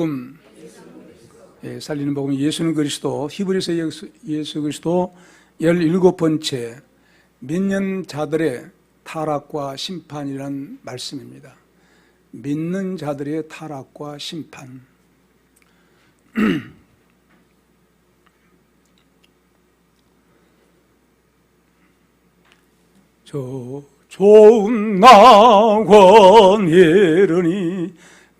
복음, 살리는 복음, 예수는 그리스도, 히브리서 예수 그리스도 17번째 믿는 자들의 타락과 심판이라는 말씀입니다. 믿는 자들의 타락과 심판. 저 좋은 낙원 이르니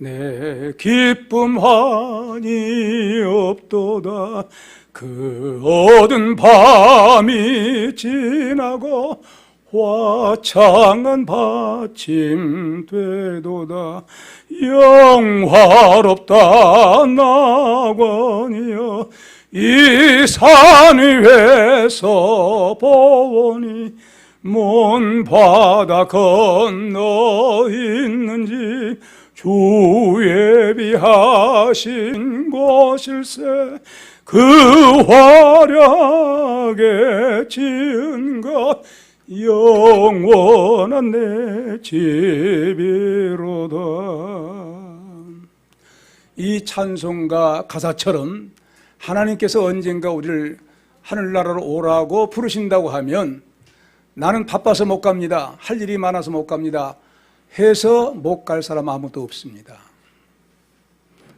내 기쁨 한이 없도다. 그 어두운 밤이 지나고 화창한 받침 되도다. 영화롭다 낙원이여 이 산 위에서 보니 먼 바다 건너 있는지 주 예비하신 곳일세. 그 화려하게 지은 것 영원한 내 집이로다. 이 찬송가 가사처럼 하나님께서 언젠가 우리를 하늘나라로 오라고 부르신다고 하면 나는 바빠서 못 갑니다, 할 일이 많아서 못 갑니다 해서 못 갈 사람 아무도 없습니다.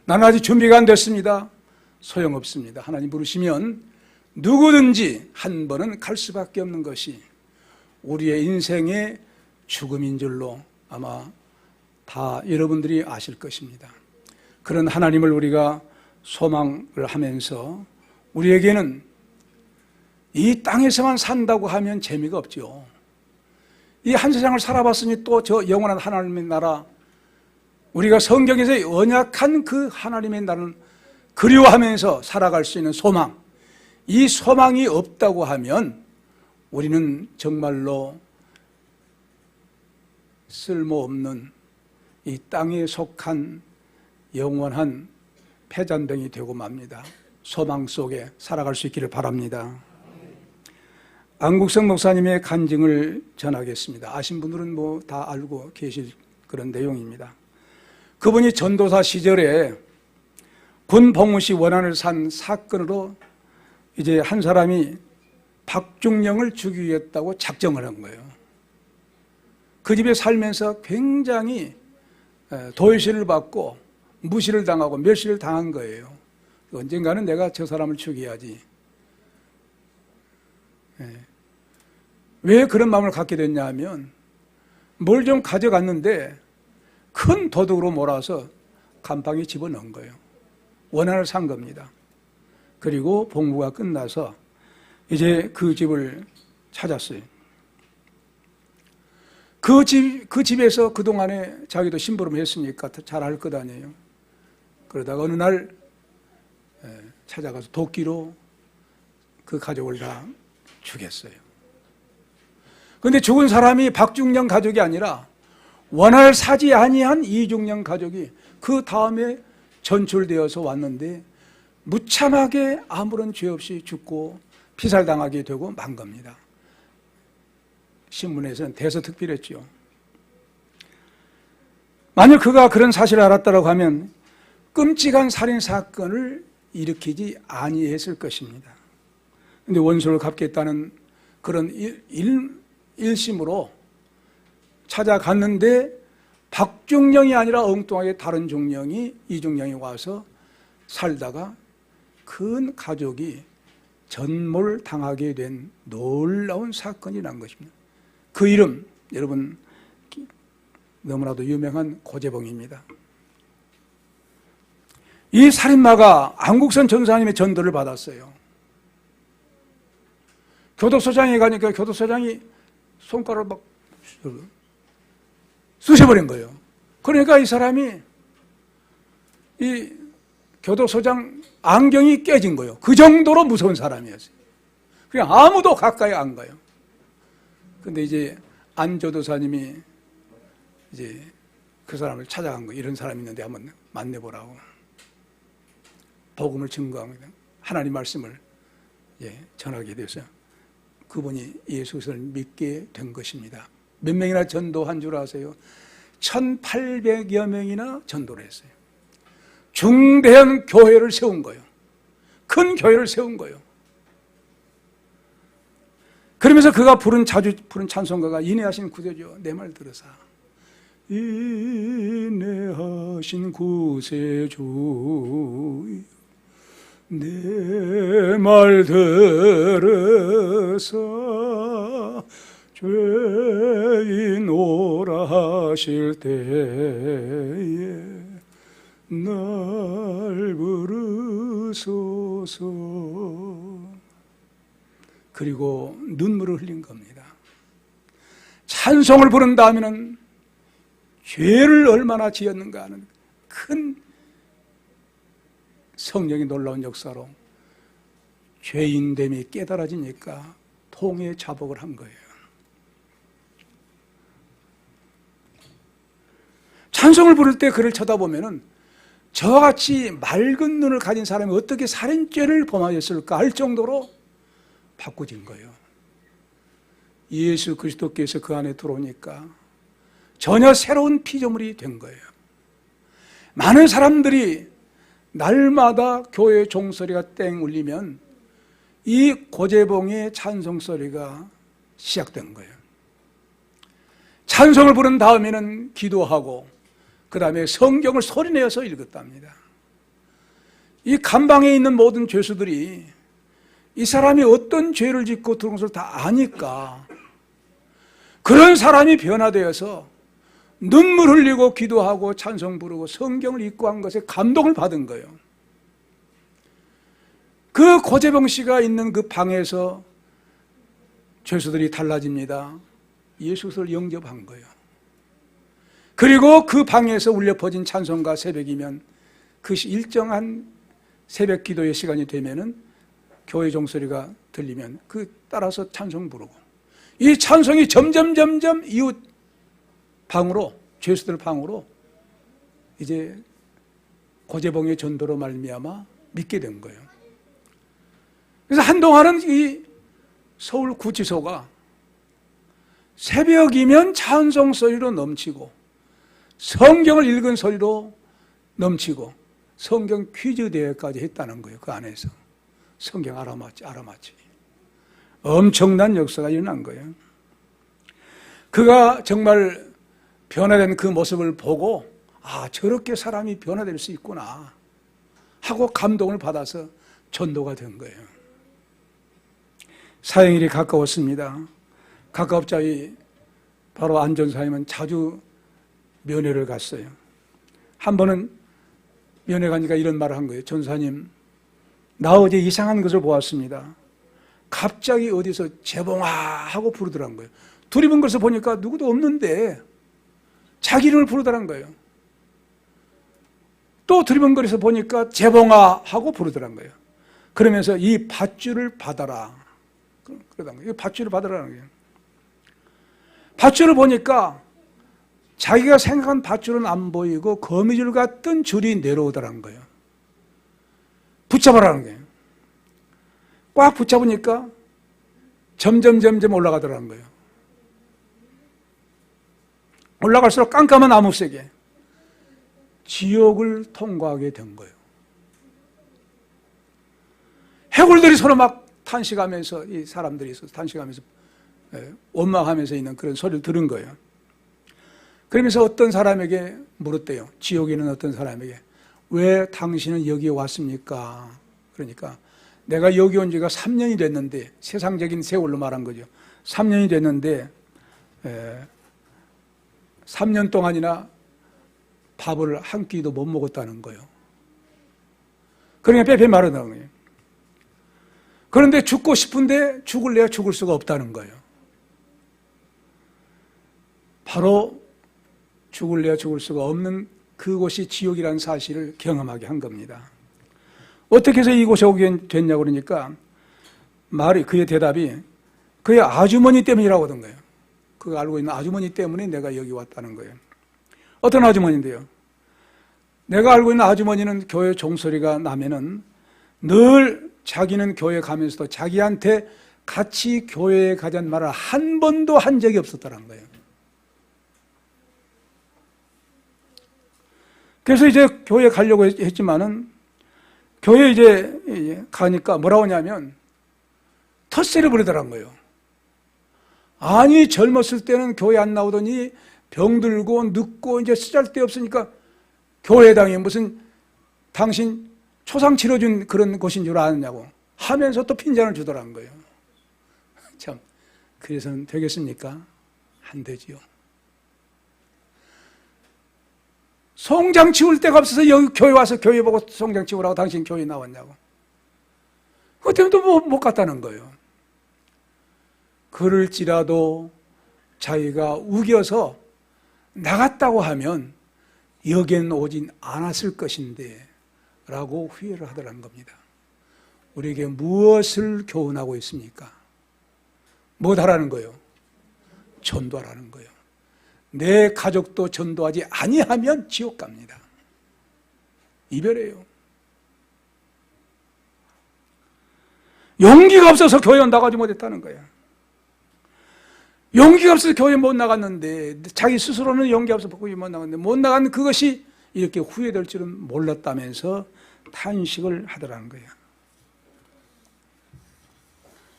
나는 아직 준비가 안 됐습니다. 소용없습니다. 하나님 부르시면 누구든지 한 번은 갈 수밖에 없는 것이 우리의 인생의 죽음인 줄로 아마 다 여러분들이 아실 것입니다. 그런 하나님을 우리가 소망을 하면서 우리에게는 이 땅에서만 산다고 하면 재미가 없죠. 이 한 세상을 살아봤으니 또 저 영원한 하나님의 나라, 우리가 성경에서 언약한 그 하나님의 나라를 그리워하면서 살아갈 수 있는 소망, 이 소망이 없다고 하면 우리는 정말로 쓸모없는 이 땅에 속한 영원한 패잔병이 되고 맙니다. 소망 속에 살아갈 수 있기를 바랍니다. 안국성 목사님의 간증을 전하겠습니다. 아신 분들은 뭐 다 알고 계실 그런 내용입니다. 그분이 전도사 시절에 군 복무시 원안을 산 사건으로 이제 한 사람이 박중령을 죽이겠다고 작정을 한 거예요. 그 집에 살면서 굉장히 도의시를 받고 무시를 당하고 멸시를 당한 거예요. 언젠가는 내가 저 사람을 죽여야지. 왜 그런 마음을 갖게 됐냐 하면 뭘 좀 가져갔는데 큰 도둑으로 몰아서 감방에 집어넣은 거예요. 원한을 산 겁니다. 그리고 복무가 끝나서 이제 그 집을 찾았어요. 그 집에서 그동안에 자기도 심부름 했으니까 잘 알 것 아니에요. 그러다가 어느 날 찾아가서 도끼로 그 가족을 다 죽였어요. 그런데 죽은 사람이 박중령 가족이 아니라 원한을 사지 아니한 이중령 가족이 그 다음에 전출되어서 왔는데 무참하게 아무런 죄 없이 죽고 피살당하게 되고 만 겁니다. 신문에서는 대서특필했죠. 만약 그가 그런 사실을 알았다고 하면 끔찍한 살인사건을 일으키지 아니했을 것입니다. 그런데 원수를 갚겠다는 그런 일심으로 찾아갔는데 박중령이 아니라 엉뚱하게 다른 중령이, 이중령이 와서 살다가 큰 가족이 전몰당하게 된 놀라운 사건이 난 것입니다. 그 이름 여러분 너무나도 유명한 고재봉입니다. 이 살인마가 안국선 전사님의 전도를 받았어요. 교도소장에 가니까 교도소장이 손가락을 막 쑤셔버린 거예요. 그러니까 이 사람이 이 교도소장 안경이 깨진 거예요. 그 정도로 무서운 사람이었어요. 그냥 아무도 가까이 안 가요. 근데 이제 안 교도사님이 이제 그 사람을 찾아간 거예요. 이런 사람이 있는데 한번 만나보라고. 복음을 증거합니다. 하나님 말씀을 전하게 됐어요. 그분이 예수를 믿게 된 것입니다. 몇 명이나 전도한 줄 아세요? 1800여 명이나 전도를 했어요. 중대한 교회를 세운 거예요. 큰 교회를 세운 거예요. 그러면서 그가 자주 부른 찬송가가 인내하신 구세주 내 말 들으사. 인내하신 구세주 내 말 들으사 죄인 오라 하실 때에 날 부르소서. 그리고 눈물을 흘린 겁니다. 찬송을 부른 다음에는 죄를 얼마나 지었는가 하는 큰 성령의 놀라운 역사로 죄인됨이 깨달아지니까 통에 자복을 한 거예요. 찬송을 부를 때 그를 쳐다보면은 저와 같이 맑은 눈을 가진 사람이 어떻게 살인죄를 범하였을까 할 정도로 바꿔진 거예요. 예수 그리스도께서 그 안에 들어오니까 전혀 새로운 피조물이 된 거예요. 많은 사람들이 날마다 교회 종소리가 땡 울리면 이 고재봉의 찬송소리가 시작된 거예요. 찬송을 부른 다음에는 기도하고 그 다음에 성경을 소리내어서 읽었답니다. 이 감방에 있는 모든 죄수들이 이 사람이 어떤 죄를 짓고 들어온 것을 다 아니까 그런 사람이 변화되어서 눈물 흘리고 기도하고 찬송 부르고 성경을 읽고 한 것에 감동을 받은 거예요. 그 고재봉 씨가 있는 그 방에서 죄수들이 달라집니다. 예수를 영접한 거예요. 그리고 그 방에서 울려 퍼진 찬송가 새벽이면 그 일정한 새벽 기도의 시간이 되면은 교회 종소리가 들리면 그 따라서 찬송 부르고 이 찬송이 점점 이웃 방으로 죄수들 방으로 이제 고재봉의 전도로 말미암아 믿게 된 거예요. 그래서 한동안은 이 서울 구치소가 새벽이면 찬송 소리로 넘치고 성경을 읽은 소리로 넘치고 성경 퀴즈 대회까지 했다는 거예요. 그 안에서 성경 알아맞히 엄청난 역사가 일어난 거예요. 그가 정말 변화된 그 모습을 보고 아 저렇게 사람이 변화될 수 있구나 하고 감동을 받아서 전도가 된 거예요. 사형일이 가까웠습니다. 가까웠자니 바로 안 전사님은 자주 면회를 갔어요. 한 번은 면회 가니까 이런 말을 한 거예요. 전사님, 나 어제 이상한 것을 보았습니다. 갑자기 어디서 재봉아 하고 부르더란 거예요. 두리번 것을 보니까 누구도 없는데 자기 이름을 부르더란 거예요. 또 두리번거려서 보니까 재봉아 하고 부르더란 거예요. 그러면서 이 밧줄을 받아라. 그러던 거예요. 이 밧줄을 받아라는 거예요. 밧줄을 보니까 자기가 생각한 밧줄은 안 보이고 거미줄 같은 줄이 내려오더라는 거예요. 붙잡아라는 거예요. 꽉 붙잡으니까 점점 올라가더라는 거예요. 올라갈수록 깜깜한 암흑색에 지옥을 통과하게 된 거예요. 해골들이 서로 막 탄식하면서 이 사람들이 있어서 탄식하면서 원망하면서 있는 그런 소리를 들은 거예요. 그러면서 어떤 사람에게 물었대요. 지옥에 있는 어떤 사람에게 왜 당신은 여기에 왔습니까? 그러니까 내가 여기 온 지가 3년이 됐는데 세상적인 세월로 말한 거죠. 3년이 됐는데 3년 동안이나 밥을 한 끼도 못 먹었다는 거예요. 그러니까 빼빼 마르다는 거예요. 그런데 죽고 싶은데 죽을래야 죽을 수가 없다는 거예요. 바로 죽을래야 죽을 수가 없는 그곳이 지옥이라는 사실을 경험하게 한 겁니다. 어떻게 해서 이곳에 오게 됐냐고 그러니까 그의 대답이 그의 아주머니 때문이라고 하던 거예요. 그가 알고 있는 아주머니 때문에 내가 여기 왔다는 거예요. 어떤 아주머니인데요? 내가 알고 있는 아주머니는 교회 종소리가 나면은 늘 자기는 교회 가면서도 자기한테 같이 교회에 가자는 말을 한 번도 한 적이 없었다는 거예요. 그래서 이제 교회 가려고 했지만은 교회 이제 가니까 뭐라고 하냐면 텃세를 부리더란 거예요. 아니 젊었을 때는 교회 안 나오더니 병들고 늙고 이제 쓰잘데없으니까 교회당이 무슨 당신 초상 치러준 그런 곳인 줄 아느냐고 하면서 또 핀잔을 주더란 거예요. 참, 그래서는 되겠습니까? 안 되지요. 송장 치울 데가 없어서 여기 교회 와서 교회 보고 송장 치우라고 당신 교회 나왔냐고. 그것 때문에 또 못 갔다는 거예요. 그럴지라도 자기가 우겨서 나갔다고 하면 여기엔 오진 않았을 것인데 라고 후회를 하더라는 겁니다. 우리에게 무엇을 교훈하고 있습니까? 무엇하라는 거예요? 전도하라는 거예요. 내 가족도 전도하지 아니하면 지옥 갑니다. 이별해요. 용기가 없어서 교회 나가지 못했다는 거야. 용기가 없어서 교회 못 나갔는데 자기 스스로는 용기가 없어서 교회 못 나갔는데 못 나간 그것이 이렇게 후회될 줄은 몰랐다면서 탄식을 하더라는 거예요.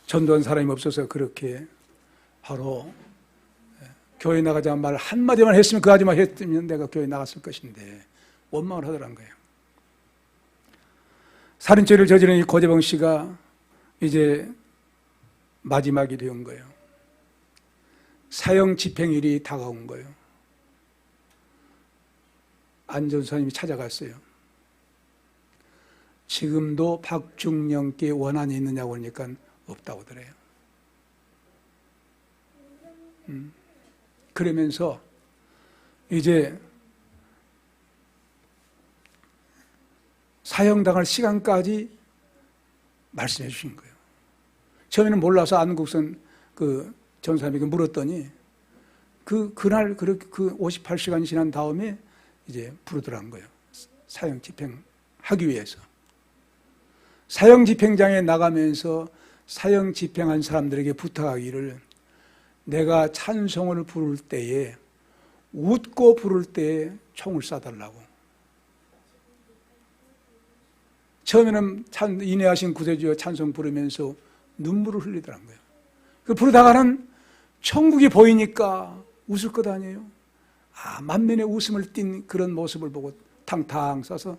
전도한 사람이 없어서 그렇게 바로 교회 나가자는 말 한마디만 했으면 그 아줌마 했으면 내가 교회 나갔을 것인데 원망을 하더란 거예요. 살인죄를 저지른 이 고재봉 씨가 이제 마지막이 된 거예요. 사형 집행일이 다가온 거예요. 안 전사님이 찾아갔어요. 지금도 박중령께 원한이 있느냐고 하니까 없다고 그래요. 그러면서 이제 사형당할 시간까지 말씀해 주신 거예요. 처음에는 몰라서 안국선 그 전사님에게 물었더니 그날 그 58시간이 지난 다음에 이제 부르더란 거예요. 사형 집행하기 위해서. 사형 집행장에 나가면서 사형 집행한 사람들에게 부탁하기를 내가 찬송을 부를 때에 웃고 부를 때에 총을 쏴달라고. 처음에는 인내하신 구세주여 찬송 부르면서 눈물을 흘리더란 거예요. 그 부르다가는 천국이 보이니까 웃을 것 아니에요. 만면에 웃음을 띤 그런 모습을 보고 탕탕 쏴서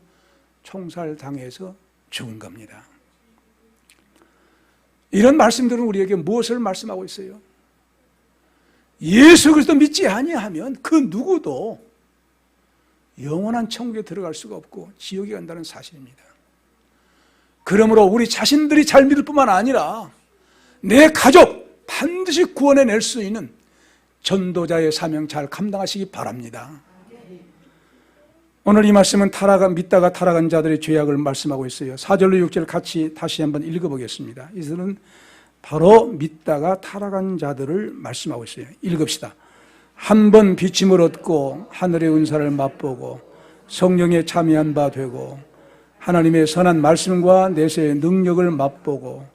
총살당해서 죽은 겁니다. 이런 말씀들은 우리에게 무엇을 말씀하고 있어요? 예수 그리스도 믿지 아니하면 그 누구도 영원한 천국에 들어갈 수가 없고 지옥에 간다는 사실입니다. 그러므로 우리 자신들이 잘 믿을 뿐만 아니라 내 가족 반드시 구원해낼 수 있는 전도자의 사명 잘 감당하시기 바랍니다. 오늘 이 말씀은 믿다가 타락한 자들의 죄악을 말씀하고 있어요. 4절로 6절 같이 다시 한번 읽어보겠습니다. 이들은 바로 믿다가 타락한 자들을 말씀하고 있어요. 읽읍시다. 한 번 비침을 얻고 하늘의 은사를 맛보고 성령에 참여한 바 되고 하나님의 선한 말씀과 내세의 능력을 맛보고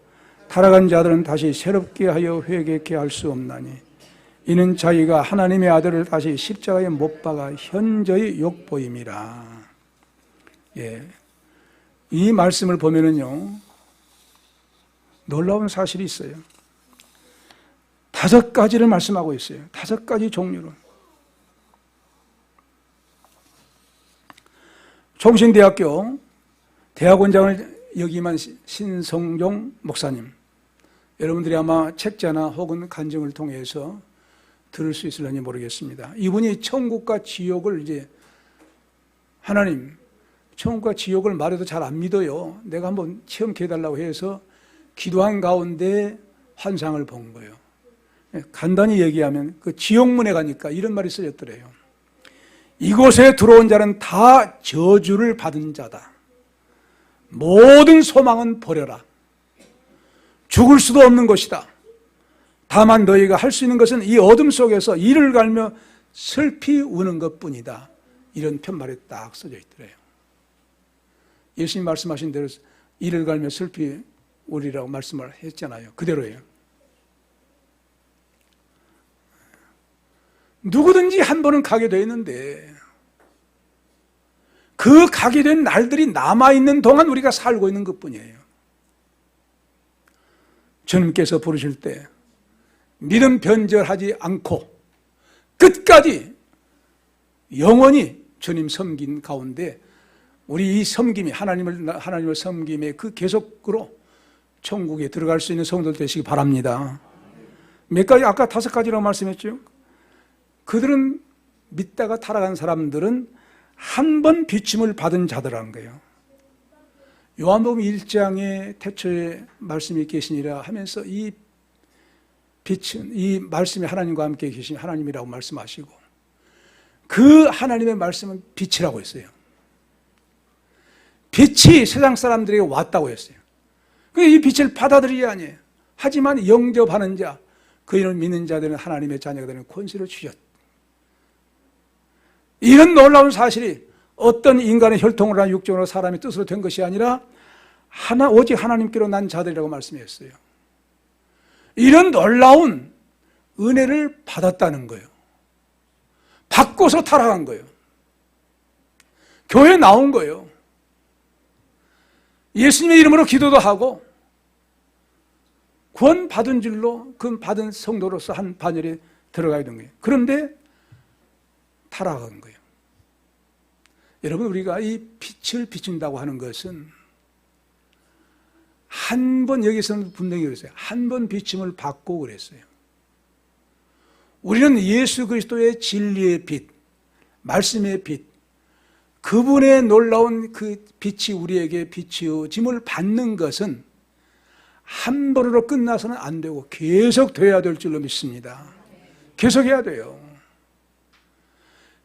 타락한 자들은 다시 새롭게 하여 회개케 할 수 없나니 이는 자기가 하나님의 아들을 다시 십자가에 못 박아 현저히 욕보임이라. 예, 이 말씀을 보면은요 놀라운 사실이 있어요. 5가지를 말씀하고 있어요. 5가지 종류로. 총신대학교 대학원장을 역임한 신성종 목사님, 여러분들이 아마 책자나 혹은 간증을 통해서 들을 수 있을런지 모르겠습니다. 이분이 천국과 지옥을 이제 하나님 천국과 지옥을 말해도 잘 안 믿어요. 내가 한번 체험케 해달라고 해서 기도한 가운데 환상을 본 거예요. 간단히 얘기하면 그 지옥문에 가니까 이런 말이 쓰였더래요. 이곳에 들어온 자는 다 저주를 받은 자다. 모든 소망은 버려라. 죽을 수도 없는 것이다. 다만 너희가 할 수 있는 것은 이 어둠 속에서 이를 갈며 슬피 우는 것뿐이다. 이런 편말이 딱 써져 있더래요. 예수님 말씀하신 대로 이를 갈며 슬피 우리라고 말씀을 했잖아요. 그대로예요. 누구든지 한 번은 가게 돼 있는데 그 가게 된 날들이 남아있는 동안 우리가 살고 있는 것뿐이에요. 주님께서 부르실 때 믿음 변절하지 않고 끝까지 영원히 주님 섬긴 가운데 우리 이 섬김이 하나님을 섬김의 그 계속으로 천국에 들어갈 수 있는 성도들 되시기 바랍니다. 몇 가지, 아까 5가지라고 말씀했죠. 그들은 믿다가 타락한 사람들은 한 번 비침을 받은 자들이라는 거예요. 요한복음 1장에 태초에 말씀이 계시니라 하면서 이 빛은, 이 말씀이 하나님과 함께 계신 하나님이라고 말씀하시고 그 하나님의 말씀은 빛이라고 했어요. 빛이 세상 사람들에게 왔다고 했어요. 이 빛을 받아들이지 아니에요. 하지만 영접하는 자, 그 이름을 믿는 자들은 하나님의 자녀가 되는 권세를 주셨다. 이런 놀라운 사실이 어떤 인간의 혈통으로나 육정으로 사람의 뜻으로 된 것이 아니라 오직 하나님께로 난 자들이라고 말씀했어요. 이런 놀라운 은혜를 받았다는 거예요. 받고서 타락한 거예요. 교회에 나온 거예요. 예수님의 이름으로 기도도 하고 구원 받은 줄로 그 받은 성도로서 한 반열에 들어가야 되는 거예요. 그런데 타락한 거예요. 여러분, 우리가 이 빛을 비춘다고 하는 것은 한 번, 여기서는 분명히 그랬어요. 한 번 비침을 받고 그랬어요. 우리는 예수 그리스도의 진리의 빛, 말씀의 빛, 그분의 놀라운 그 빛이 우리에게 비추어짐을 받는 것은 한 번으로 끝나서는 안 되고 계속 돼야 될 줄로 믿습니다. 계속해야 돼요.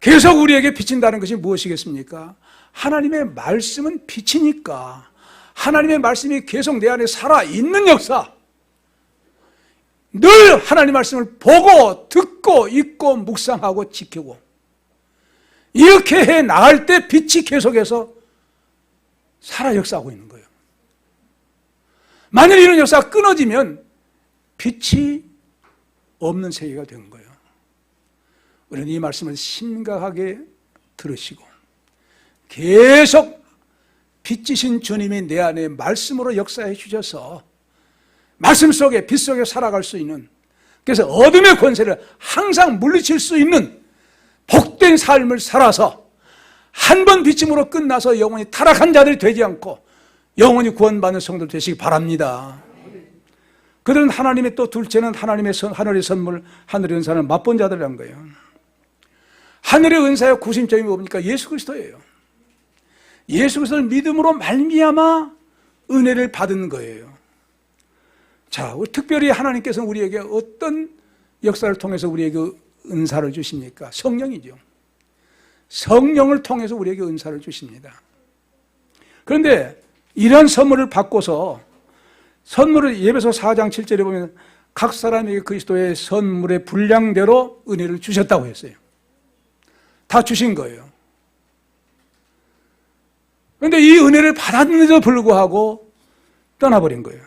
계속 우리에게 비친다는 것이 무엇이겠습니까? 하나님의 말씀은 빛이니까 하나님의 말씀이 계속 내 안에 살아있는 역사, 늘 하나님의 말씀을 보고 듣고 읽고 묵상하고 지키고 이렇게 해 나갈 때 빛이 계속해서 살아 역사하고 있는 거예요. 만일 이런 역사가 끊어지면 빛이 없는 세계가 된 거예요. 우리는 이 말씀을 심각하게 들으시고 계속 빛이신 주님이 내 안에 말씀으로 역사해 주셔서 말씀 속에 빛 속에 살아갈 수 있는, 그래서 어둠의 권세를 항상 물리칠 수 있는 복된 삶을 살아서 한 번 비침으로 끝나서 영원히 타락한 자들이 되지 않고 영원히 구원받는 성도들 되시기 바랍니다. 그들은 하나님의, 또 둘째는 하늘의 선물, 하늘의 은사를 맛본 자들이란 거예요. 하늘의 은사의 구심점이 뭡니까? 예수 그리스도예요. 예수 그리스도를 믿음으로 말미암아 은혜를 받은 거예요. 자, 특별히 하나님께서는 우리에게 어떤 역사를 통해서 우리에게 은사를 주십니까? 성령이죠. 성령을 통해서 우리에게 은사를 주십니다. 그런데 이런 선물을 받고서 선물을 예배서 4장 7절에 보면 각 사람에게 그리스도의 선물의 분량대로 은혜를 주셨다고 했어요. 다 주신 거예요. 그런데 이 은혜를 받았는데도 불구하고 떠나버린 거예요.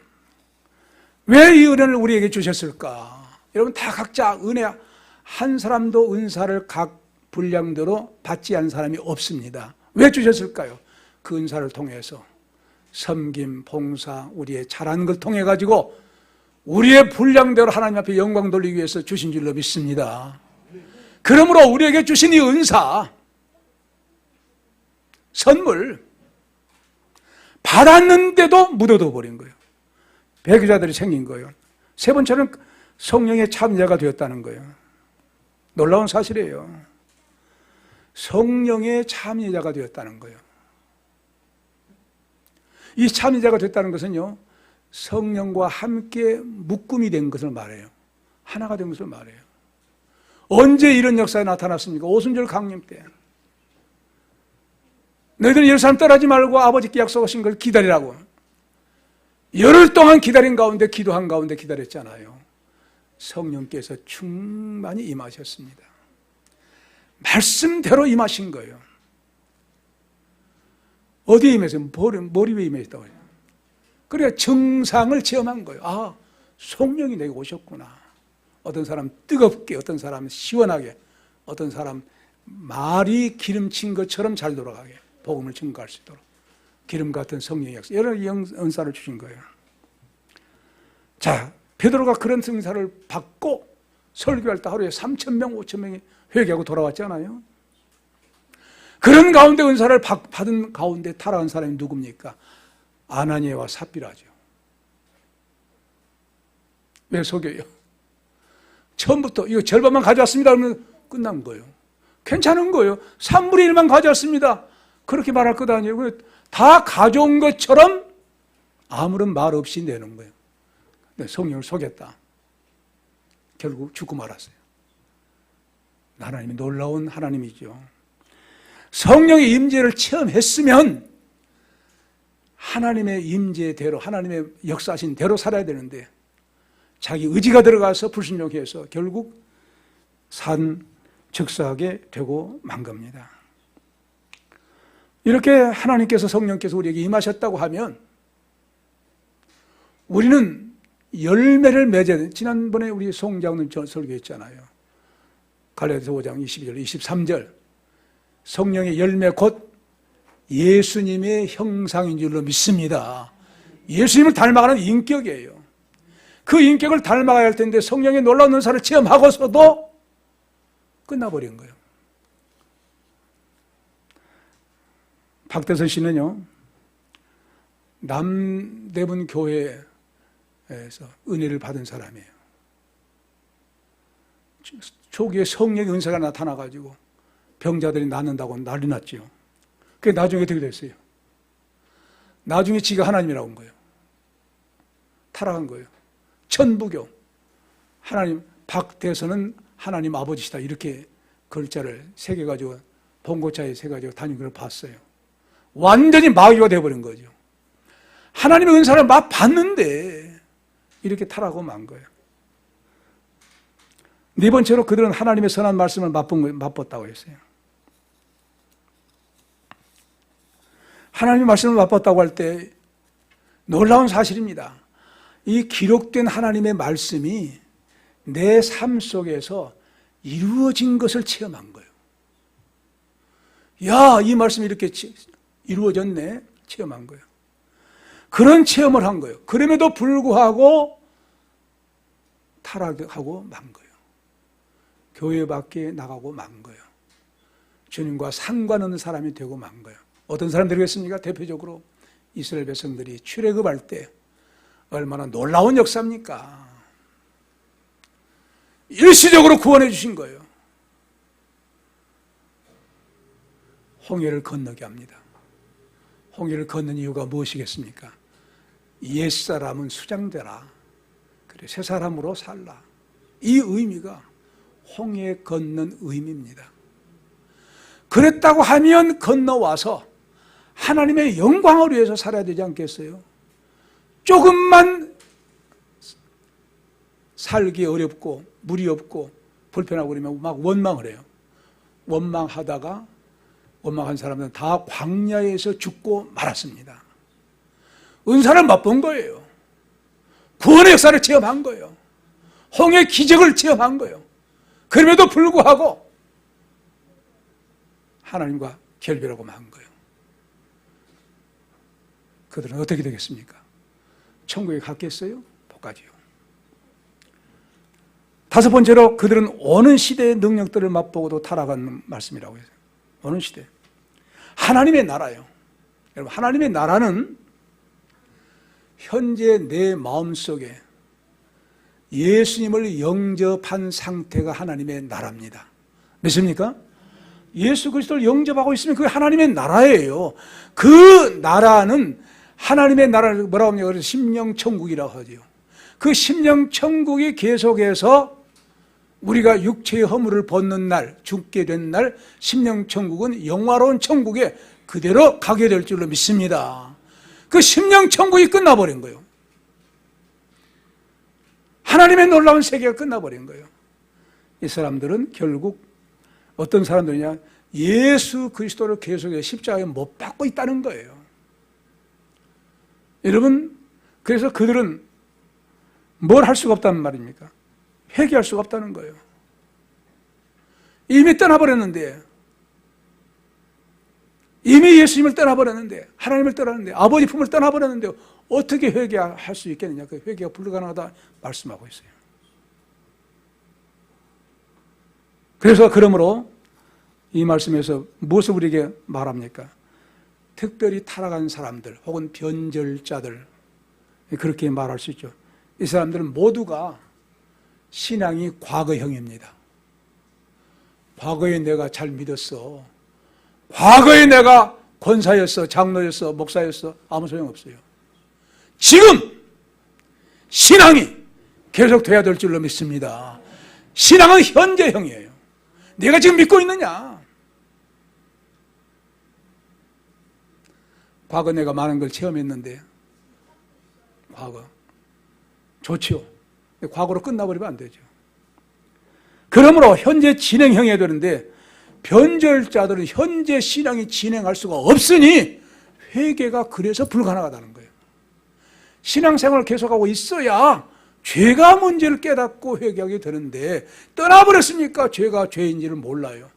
왜 이 은혜를 우리에게 주셨을까? 여러분, 다 각자 은혜, 한 사람도 은사를 각 분량대로 받지 않은 사람이 없습니다. 왜 주셨을까요? 그 은사를 통해서 섬김, 봉사, 우리의 잘하는 걸 통해 가지고 우리의 분량대로 하나님 앞에 영광 돌리기 위해서 주신 줄로 믿습니다. 그러므로 우리에게 주신 이 은사, 선물 받았는데도 묻어둬 버린 거예요. 배교자들이 생긴 거예요. 세 번째는 성령의 참여자가 되었다는 거예요. 놀라운 사실이에요. 성령의 참여자가 되었다는 거예요. 이 참여자가 됐다는 것은요, 성령과 함께 묶음이 된 것을 말해요. 하나가 된 것을 말해요. 언제 이런 역사가 나타났습니까? 오순절 강림 때. 너희들은 예루살렘 떠나지 말고 아버지께 약속하신 걸 기다리라고. 열흘 동안 기다린 가운데, 기도한 가운데 기다렸잖아요. 성령께서 충만히 임하셨습니다. 말씀대로 임하신 거예요. 어디에 임했어요? 머리 위에 임했다고 해요. 그래야 정상을 체험한 거예요. 아, 성령이 내게 오셨구나. 어떤 사람 뜨겁게, 어떤 사람 시원하게, 어떤 사람 말이 기름친 것처럼 잘 돌아가게 복음을 증거할 수 있도록 기름 같은 성령의 역사, 여러 은사를 주신 거예요. 자, 베드로가 그런 은사를 받고 설교할 때 하루에 3,000명, 5,000명이 회개하고 돌아왔잖아요. 그런 가운데 은사를 받은 가운데 타락한 사람이 누굽니까? 아나니아와 삽비라죠. 왜 속여요? 처음부터 이거 절반만 가져왔습니다 그러면 끝난 거예요. 괜찮은 거예요. 3분의 1만 가져왔습니다. 그렇게 말할 것 아니에요. 다 가져온 것처럼 아무런 말 없이 내는 거예요. 성령을 속였다. 결국 죽고 말았어요. 하나님이 놀라운 하나님이죠. 성령의 임재를 체험했으면 하나님의 임재대로, 하나님의 역사하신 대로 살아야 되는데 자기 의지가 들어가서 불순종해서 결국 즉사하게 되고 만 겁니다. 이렇게 하나님께서, 성령께서 우리에게 임하셨다고 하면 우리는 열매를 맺어야 돼. 지난번에 우리 송장님 설교했잖아요. 갈라디아서 5장 22절, 23절. 성령의 열매 곧 예수님의 형상인 줄로 믿습니다. 예수님을 닮아가는 인격이에요. 그 인격을 닮아가야 할 텐데 성령의 놀라운 은사를 체험하고서도 끝나버린 거예요. 박대선 씨는요, 남대문 교회에서 은혜를 받은 사람이에요. 초기에 성령의 은사가 나타나가지고 병자들이 낫는다고 난리 났죠. 그게 나중에 어떻게 됐어요? 나중에 지가 하나님이라고 한 거예요. 타락한 거예요. 천부교. 하나님, 박대선은 하나님 아버지시다. 이렇게 글자를 새겨가지고, 봉고차에 새가지고 다니는 걸 봤어요. 완전히 마귀가 되어버린 거죠. 하나님의 은사를 막 받는데, 이렇게 타락하고 만 거예요. 네 번째로 그들은 하나님의 선한 말씀을 맛봤다고 했어요. 하나님의 말씀을 맛봤다고 할 때 놀라운 사실입니다. 이 기록된 하나님의 말씀이 내 삶 속에서 이루어진 것을 체험한 거예요. 야, 이 말씀이 이렇게 이루어졌네. 체험한 거예요. 그런 체험을 한 거예요. 그럼에도 불구하고 타락하고 만 거예요. 교회 밖에 나가고 만 거예요. 주님과 상관없는 사람이 되고 만 거예요. 어떤 사람들이겠습니까? 대표적으로 이스라엘 백성들이 출애굽할 때 얼마나 놀라운 역사입니까? 일시적으로 구원해 주신 거예요. 홍해를 건너게 합니다. 홍해를 걷는 이유가 무엇이겠습니까? 옛사람은 수장되라. 그래, 새 사람으로 살라. 이 의미가 홍해 걷는 의미입니다. 그랬다고 하면 건너와서 하나님의 영광을 위해서 살아야 되지 않겠어요? 조금만 살기 어렵고 물이 없고 불편하고 그러면 막 원망을 해요. 원망하다가 원망한 사람들은 다 광야에서 죽고 말았습니다. 은사를 맛본 거예요. 구원의 역사를 체험한 거예요. 홍해 기적을 체험한 거예요. 그럼에도 불구하고 하나님과 결별하고 만 거예요. 그들은 어떻게 되겠습니까? 천국에 갔겠어요? 못 가지요. 다섯 번째로 그들은 오는 시대의 능력들을 맛보고도 타락한 말씀이라고 해요. 오는 시대. 하나님의 나라요. 여러분, 하나님의 나라는 현재 내 마음속에 예수님을 영접한 상태가 하나님의 나라입니다. 믿습니까? 예수 그리스도를 영접하고 있으면 그게 하나님의 나라예요. 그 나라는 하나님의 나라를 뭐라고 합니까? 그래서 심령천국이라고 하죠. 그 심령천국이 계속해서 우리가 육체의 허물을 벗는 날, 죽게 된 날, 심령천국은 영화로운 천국에 그대로 가게 될 줄로 믿습니다. 그 심령천국이 끝나버린 거예요. 하나님의 놀라운 세계가 끝나버린 거예요. 이 사람들은 결국 어떤 사람들이냐? 예수 그리스도를 계속해서 십자가에 못 박고 있다는 거예요. 여러분, 그래서 그들은 뭘 할 수가 없다는 말입니까? 회개할 수가 없다는 거예요. 이미 떠나버렸는데 이미 예수님을 떠나버렸는데, 하나님을 떠났는데, 아버지 품을 떠나버렸는데 어떻게 회개할 수 있겠느냐? 그 회개가 불가능하다 말씀하고 있어요. 그래서 그러므로 이 말씀에서 무엇을 우리에게 말합니까? 특별히 타락한 사람들 혹은 변절자들, 그렇게 말할 수 있죠. 이 사람들은 모두가 신앙이 과거형입니다. 과거에 내가 잘 믿었어. 과거에 내가 권사였어, 장로였어, 목사였어. 아무 소용없어요. 지금 신앙이 계속돼야 될 줄로 믿습니다. 신앙은 현재형이에요. 내가 지금 믿고 있느냐? 과거 내가 많은 걸 체험했는데, 과거 좋지요. 과거로 끝나버리면 안 되죠. 그러므로 현재 진행형이어야 되는데, 변절자들은 현재 신앙이 진행할 수가 없으니 회개가 그래서 불가능하다는 거예요. 신앙생활을 계속하고 있어야 죄가 뭔지를 깨닫고 회개하게 되는데, 떠나버렸으니까 죄가 죄인지를 몰라요.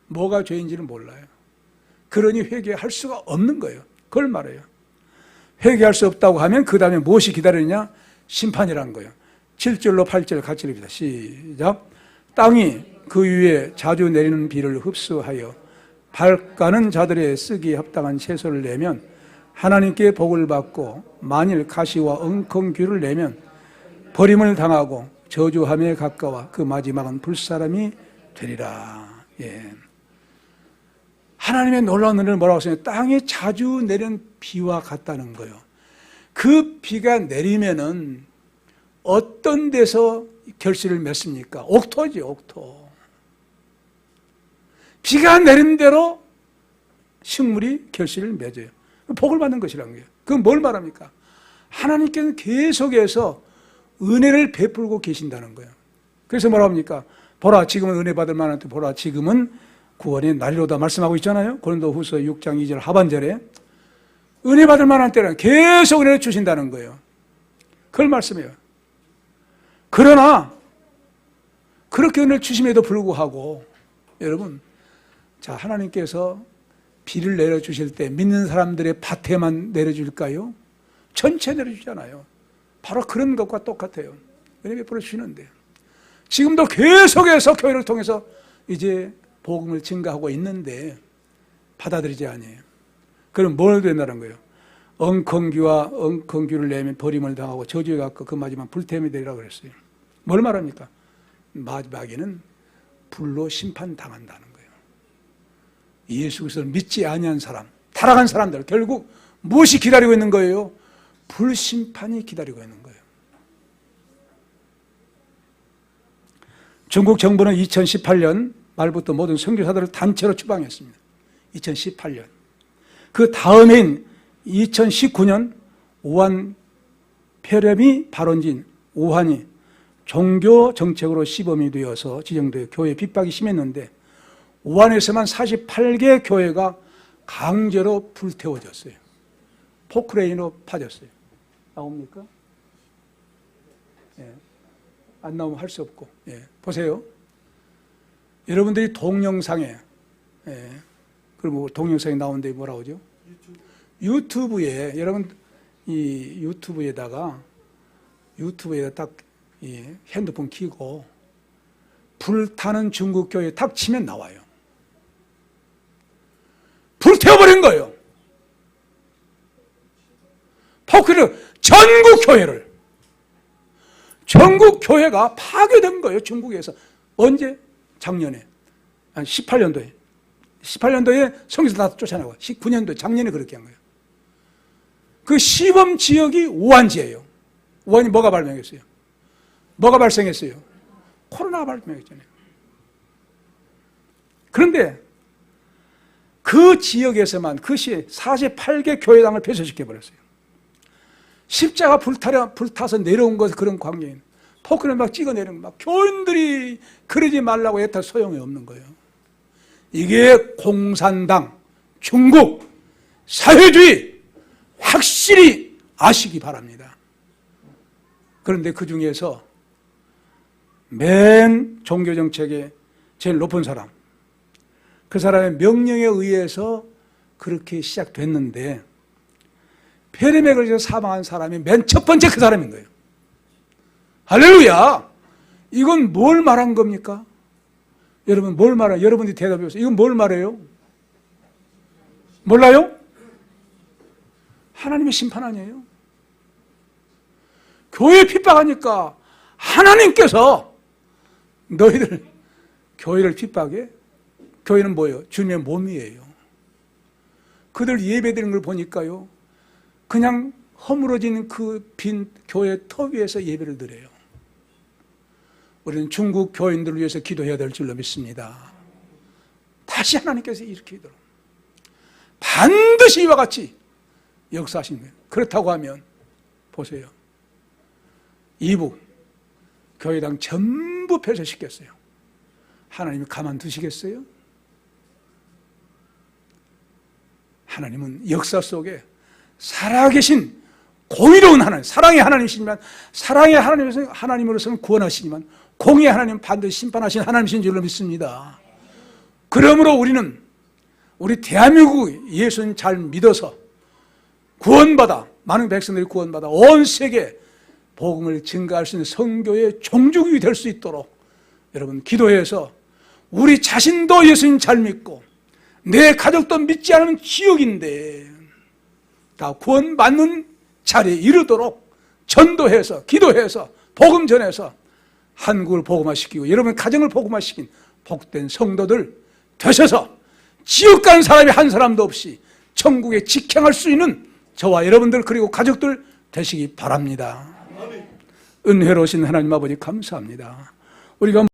뭐가 죄인지를 몰라요. 그러니 회개할 수가 없는 거예요. 그걸 말해요. 회개할 수 없다고 하면 그 다음에 무엇이 기다리느냐? 심판이라는 거예요. 7절로 8절 같이 읽읍니다. 시작. 땅이 그 위에 자주 내리는 비를 흡수하여 발가는 자들의 쓰기에 합당한 채소를 내면 하나님께 복을 받고, 만일 가시와 엉겅귀를 내면 버림을 당하고 저주함에 가까워 그 마지막은 불사람이 되리라. 예. 하나님의 놀라운 은혜를 뭐라고 했어요? 땅에 자주 내리는 비와 같다는 거예요. 그 비가 내리면은 어떤 데서 결실을 맺습니까? 옥토지, 옥토. 비가 내린 대로 식물이 결실을 맺어요. 복을 받는 것이라는 거예요. 그건 뭘 말합니까? 하나님께는 계속해서 은혜를 베풀고 계신다는 거예요. 그래서 뭐라 합니까? 보라, 지금은 은혜 받을 만한 때 보라, 지금은 구원의 날이로다 말씀하고 있잖아요. 고린도후서 6장 2절 하반절에 은혜 받을 만한 때는 계속 은혜를 주신다는 거예요. 그걸 말씀해요. 그러나 그렇게 은혜를 주심에도 불구하고 여러분, 자, 하나님께서 비를 내려주실 때 믿는 사람들의 밭에만 내려줄까요? 전체 내려주잖아요. 바로 그런 것과 똑같아요. 은혜 베풀어 주시는데 지금도 계속해서 교회를 통해서 이제 복음을 증가하고 있는데 받아들이지 아니에요. 그럼 뭘 된다는 거예요? 엉겅귀와 엉겅귀를 내면 버림을 당하고 저주에 가까워 그 마지막 불태움이 되리라고 그랬어요. 뭘 말합니까? 마지막에는 불로 심판당한다는 거예요. 예수 그리스도를 믿지 아니한 사람, 타락한 사람들, 결국 무엇이 기다리고 있는 거예요? 불심판이 기다리고 있는 거예요. 중국 정부는 2018년 말부터 모든 선교사들을 단체로 추방했습니다. 2018년. 그 다음인 2019년 우한 폐렴이 발원진 우한이 종교 정책으로 시범이 되어서 지정되어 교회 핍박이 심했는데 우한에서만 48개 교회가 강제로 불태워졌어요. 포크레인으로 파졌어요. 나옵니까? 예. 안 나오면 할 수 없고. 예. 보세요. 여러분들이 동영상에, 예. 그리고 동영상에 나오는데 뭐라고 하죠? 유튜브에, 여러분, 이 유튜브에다가 딱 이 핸드폰 켜고 불타는 중국 교회 탁 치면 나와요. 불태워버린 거예요. 포크레인 전국 교회가 파괴된 거예요. 중국에서. 언제? 작년에. 18년도에. 18년도에 성에서 다 쫓아나고 19년도에 작년에 그렇게 한 거예요. 그 시범 지역이 우한지예요. 우한이 뭐가 발명했어요? 뭐가 발생했어요? 코로나가 발명했잖아요. 그런데 그 지역에서만 그 시에 48개 교회당을 폐쇄시켜버렸어요. 십자가 불타서 내려온 것 그런 광경이 포크레인 막 찍어내는 막 교인들이 그러지 말라고 애타 소용이 없는 거예요. 이게 공산당, 중국, 사회주의 확실히 아시기 바랍니다. 그런데 그 중에서 맨 종교정책에 제일 높은 사람, 그 사람의 명령에 의해서 그렇게 시작됐는데 폐렴에 걸려서 사망한 사람이 맨 첫 번째 그 사람인 거예요. 할렐루야! 이건 뭘 말한 겁니까? 여러분 뭘 말해요? 여러분이 대답해 보세요. 이건 뭘 말해요? 몰라요? 하나님의 심판 아니에요? 교회 핍박하니까 하나님께서 너희들 교회를 핍박해? 교회는 뭐예요? 주님의 몸이에요. 그들 예배드리는 걸 보니까요, 그냥 허물어진 그 빈 교회 터 위에서 예배를 드려요. 우리는 중국 교인들을 위해서 기도해야 될 줄로 믿습니다. 다시 하나님께서 일으키도록 반드시 이와 같이 역사하시는 거예요. 그렇다고 하면 보세요. 이북 교회당 전부 폐쇄시켰어요. 하나님이 가만두시겠어요? 하나님은 역사 속에 살아계신 공의로운 하나님, 사랑의 하나님이시지만, 사랑의 하나님으로서는 구원하시지만 공의의 하나님은 반드시 심판하신 하나님이신 줄로 믿습니다. 그러므로 우리는 우리 대한민국 예수님 잘 믿어서 구원받아, 많은 백성들이 구원받아 온 세계 복음을 증가할 수 있는 선교의 종족이 될 수 있도록 여러분 기도해서 우리 자신도 예수님 잘 믿고 내 가족도 믿지 않으면 지옥인데 다 구원받는 자리에 이르도록 전도해서 기도해서 복음 전해서 한국을 복음화시키고 여러분 가정을 복음화시킨 복된 성도들 되셔서 지옥 가는 사람이 한 사람도 없이 천국에 직행할 수 있는 저와 여러분들 그리고 가족들 되시기 바랍니다. 은혜로우신 하나님 아버지 감사합니다. 우리가